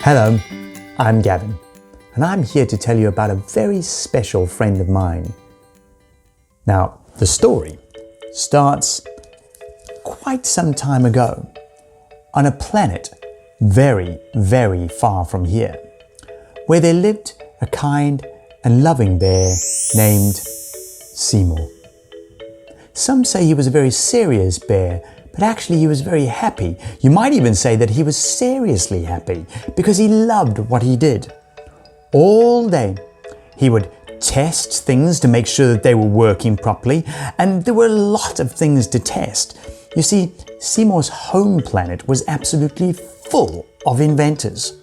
Hello, I'm Gavin, and I'm here to tell you about a very special friend of mine. Now, the story starts quite some time ago on a planet very, very far from here, where there lived a kind and loving bear named Seymour. Some say he was a very serious bear, but actually he was very happy. You might even say that he was seriously happy because he loved what he did. All day he would test things to make sure that they were working properly, and there were a lot of things to test. You see, Seymour's home planet was absolutely full of inventors.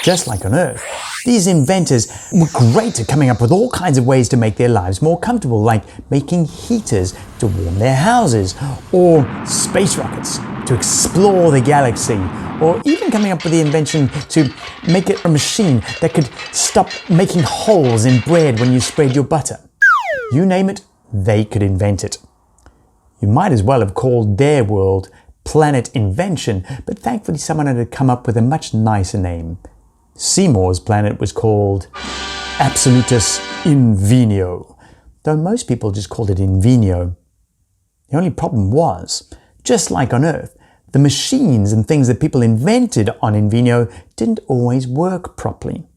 Just like on Earth, these inventors were great at coming up with all kinds of ways to make their lives more comfortable, like making heaters to warm their houses, or space rockets to explore the galaxy, or even coming up with the invention to make a machine that could stop making holes in bread when you spread your butter. You name it, they could invent it. You might as well have called their world Planet Invention, but thankfully someone had come up with a much nicer name. Seymour's planet was called Absolutus Invenio, though most people just called it Invenio. The only problem was, just like on Earth, the machines and things that people invented on Invenio didn't always work properly.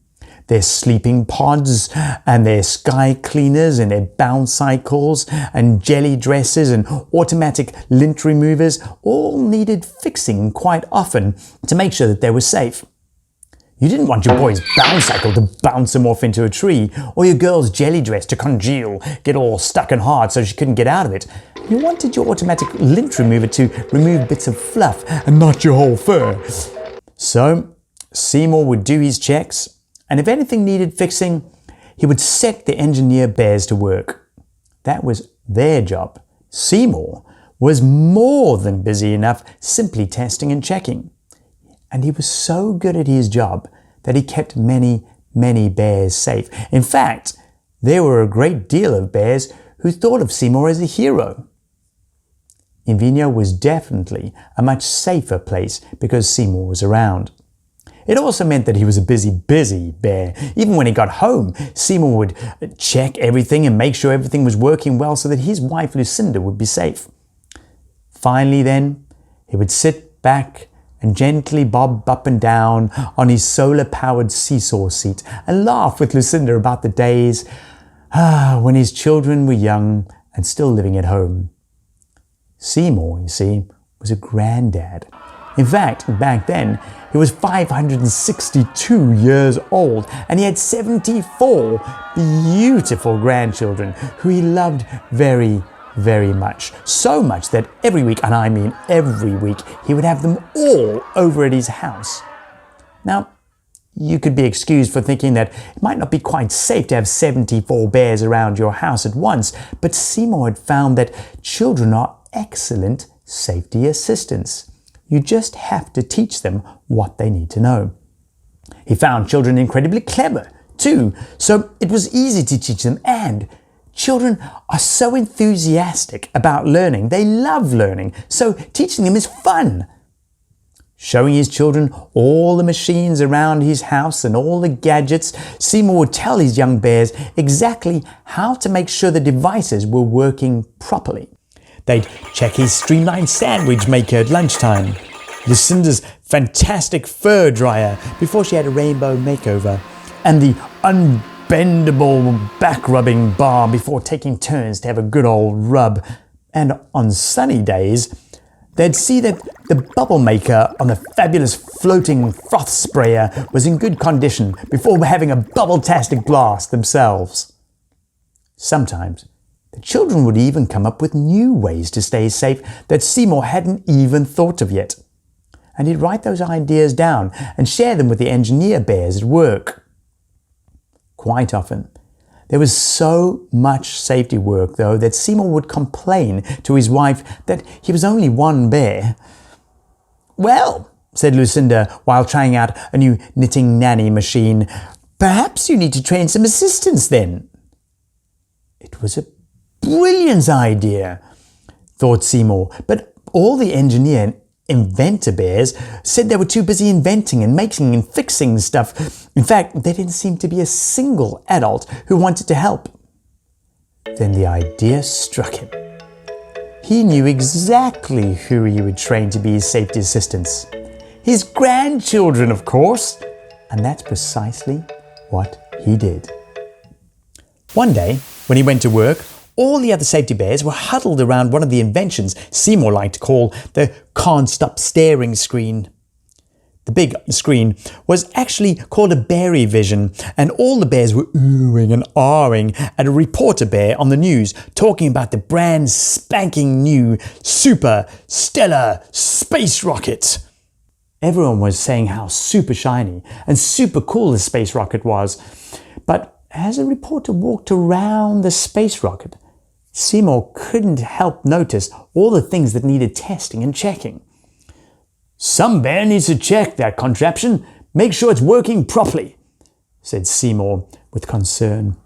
Their sleeping pods and their sky cleaners and their bounce cycles and jelly dressers and automatic lint removers all needed fixing quite often to make sure that they were safe. You didn't want your boy's bounce cycle to bounce him off into a tree, or your girl's jelly dress to congeal, get all stuck and hard so she couldn't get out of it. You wanted your automatic lint remover to remove bits of fluff and not your whole fur. So Seymour would do his checks, and if anything needed fixing, he would set the engineer bears to work. That was their job. Seymour was more than busy enough simply testing and checking. And he was so good at his job that he kept many, many bears safe. In fact, there were a great deal of bears who thought of Seymour as a hero. Invenio was definitely a much safer place because Seymour was around. It also meant that he was a busy bear. Even when he got home, Seymour would check everything and make sure everything was working well so that his wife Lucinda would be safe. Finally then, he would sit back and gently bob up and down on his solar-powered seesaw seat and laugh with Lucinda about the days when his children were young and still living at home. Seymour, you see, was a granddad. In fact, back then, he was 562 years old, and he had 74 beautiful grandchildren who he loved very, very much. So much that every week, and I mean every week, he would have them all over at his house. Now, you could be excused for thinking that it might not be quite safe to have 74 bears around your house at once, but Seymour had found that children are excellent safety assistants. You just have to teach them what they need to know. He found children incredibly clever, too, so it was easy to teach them, and children are so enthusiastic about learning. They love learning, so teaching them is fun. Showing his children all the machines around his house and all the gadgets, Seymour would tell his young bears exactly how to make sure the devices were working properly. They'd check his streamlined sandwich maker at lunchtime, Lucinda's fantastic fur dryer before she had a rainbow makeover, and the unbendable back-rubbing bar before taking turns to have a good old rub. And on sunny days, they'd see that the bubble maker on the fabulous floating froth sprayer was in good condition before having a bubble-tastic blast themselves. Sometimes, the children would even come up with new ways to stay safe that Seymour hadn't even thought of yet. And he'd write those ideas down and share them with the engineer bears at work. Quite often, there was so much safety work, though, that Seymour would complain to his wife that he was only one bear. "Well," said Lucinda while trying out a new knitting nanny machine, "perhaps you need to train some assistants then." It was a brilliant idea, thought Seymour, but all the engineer and inventor bears said they were too busy inventing and making and fixing stuff. In fact, there didn't seem to be a single adult who wanted to help. Then the idea struck him. He knew exactly who he would train to be his safety assistants. His grandchildren, of course. And that's precisely what he did. One day, when he went to work, all the other safety bears were huddled around one of the inventions Seymour liked to call the can't stop staring screen. The big screen was actually called a Berry Vision, and all the bears were oohing and ahhing at a reporter bear on the news talking about the brand spanking new super stellar space rocket. Everyone was saying how super shiny and super cool the space rocket was, but as a reporter walked around the space rocket, Seymour couldn't help notice all the things that needed testing and checking. "Some bear needs to check that contraption, make sure it's working properly," said Seymour with concern.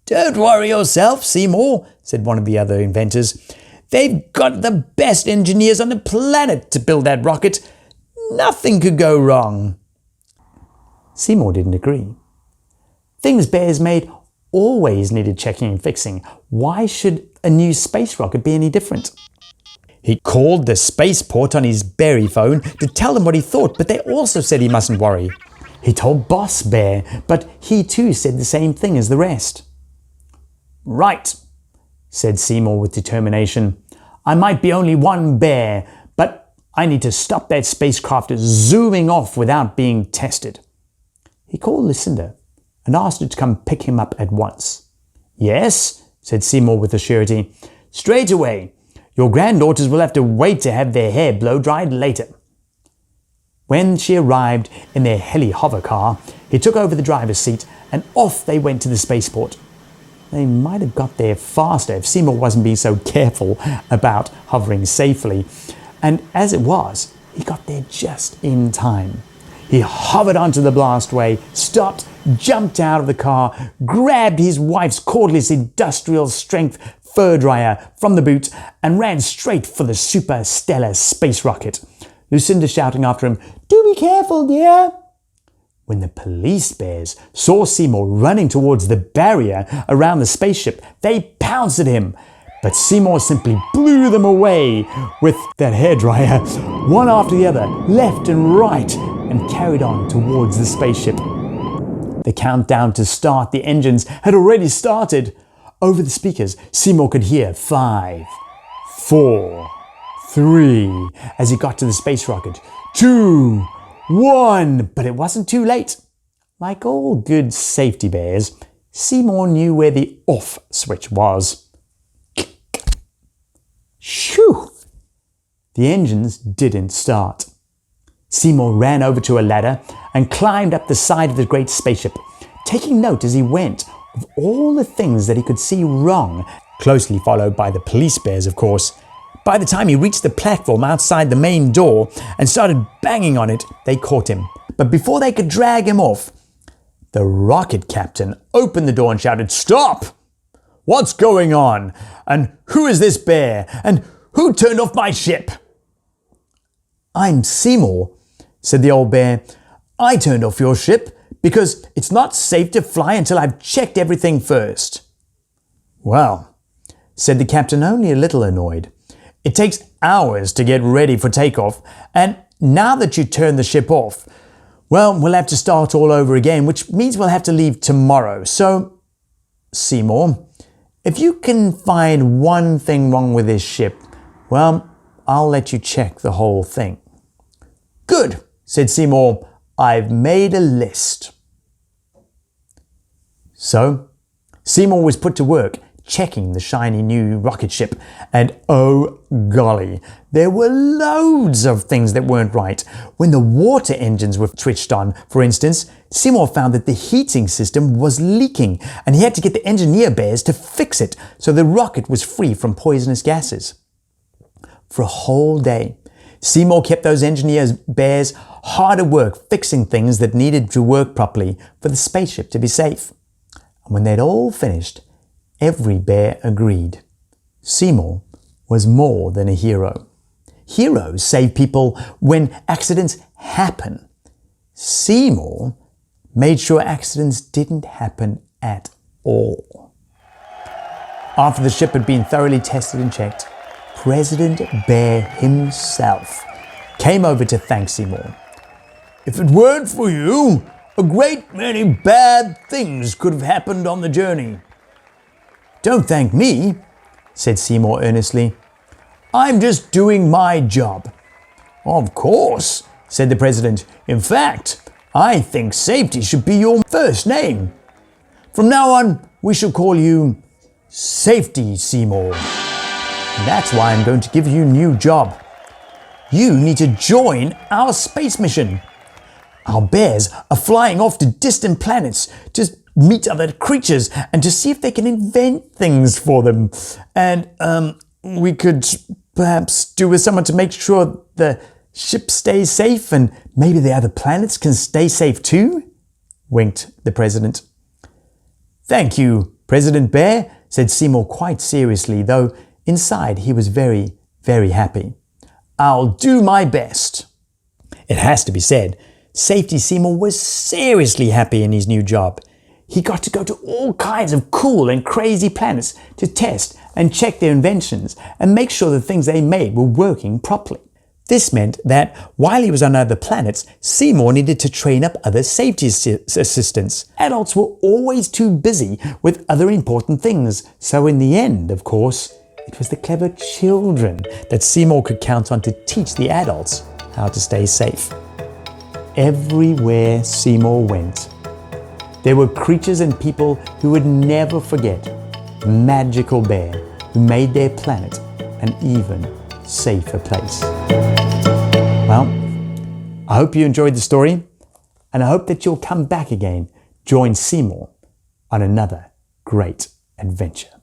"Don't worry yourself, Seymour," said one of the other inventors. "They've got the best engineers on the planet to build that rocket. Nothing could go wrong." Seymour didn't agree. Things bears made always needed checking and fixing. Why should a new space rocket be any different? He called the spaceport on his Berry phone to tell them what he thought, but they also said he mustn't worry. He told Boss Bear, but he too said the same thing as the rest. "Right," said Seymour with determination. "I might be only one bear, but I need to stop that spacecraft zooming off without being tested." He called Lucinda and asked her to come pick him up at once. "Yes," said Seymour with assurity. "Straight away. Your granddaughters will have to wait to have their hair blow-dried later." When she arrived in their heli-hover car, he took over the driver's seat and off they went to the spaceport. They might have got there faster if Seymour wasn't being so careful about hovering safely. And as it was, he got there just in time. He hovered onto the blastway, stopped, jumped out of the car, grabbed his wife's cordless industrial strength fur dryer from the boot and ran straight for the super stellar space rocket. Lucinda shouting after him, "Do be careful, dear." When the police bears saw Seymour running towards the barrier around the spaceship, they pounced at him. But Seymour simply blew them away with that hairdryer, one after the other, left and right, and carried on towards the spaceship. The countdown to start the engines had already started. Over the speakers, Seymour could hear 5, 4, 3, as he got to the space rocket. 2, 1, but it wasn't too late. Like all good safety bears, Seymour knew where the off switch was. Shoo! The engines didn't start. Seymour ran over to a ladder and climbed up the side of the great spaceship, taking note as he went of all the things that he could see wrong, closely followed by the police bears, of course. By the time he reached the platform outside the main door and started banging on it, they caught him. But before they could drag him off, the rocket captain opened the door and shouted, "Stop! What's going on? And who is this bear? And who turned off my ship?" "I'm Seymour," said the old bear. "I turned off your ship because it's not safe to fly until I've checked everything first." "Well," said the captain, only a little annoyed, "it takes hours to get ready for takeoff, and now that you turned the ship off, well, we'll have to start all over again, which means we'll have to leave tomorrow. So, Seymour, if you can find one thing wrong with this ship, well, I'll let you check the whole thing." "Good," said Seymour. "I've made a list." So, Seymour was put to work checking the shiny new rocket ship, and oh golly, there were loads of things that weren't right. When the water engines were switched on, for instance, Seymour found that the heating system was leaking, and he had to get the engineer bears to fix it so the rocket was free from poisonous gases. For a whole day, Seymour kept those engineers bears hard at work fixing things that needed to work properly for the spaceship to be safe. And when they'd all finished, every bear agreed. Seymour was more than a hero. Heroes save people when accidents happen. Seymour made sure accidents didn't happen at all. After the ship had been thoroughly tested and checked, President Bear himself came over to thank Seymour. "If it weren't for you, a great many bad things could have happened on the journey." "Don't thank me," said Seymour earnestly. "I'm just doing my job." "Of course," said the president. "In fact, I think safety should be your first name. From now on, we shall call you Safety Seymour. And that's why I'm going to give you a new job. You need to join our space mission. Our bears are flying off to distant planets to meet other creatures and to see if they can invent things for them. And we could perhaps do with someone to make sure the ship stays safe and maybe the other planets can stay safe too," winked the president. "Thank you, President Bear," said Seymour quite seriously, though inside he was very, very happy. "I'll do my best." It has to be said, Safety Seymour was seriously happy in his new job. He got to go to all kinds of cool and crazy planets to test and check their inventions and make sure the things they made were working properly. This meant that while he was on other planets, Seymour needed to train up other safety assistants. Adults were always too busy with other important things, so in the end, of course, it was the clever children that Seymour could count on to teach the adults how to stay safe. Everywhere Seymour went, there were creatures and people who would never forget the magical bear who made their planet an even safer place. Well, I hope you enjoyed the story, and I hope that you'll come back again, join Seymour on another great adventure.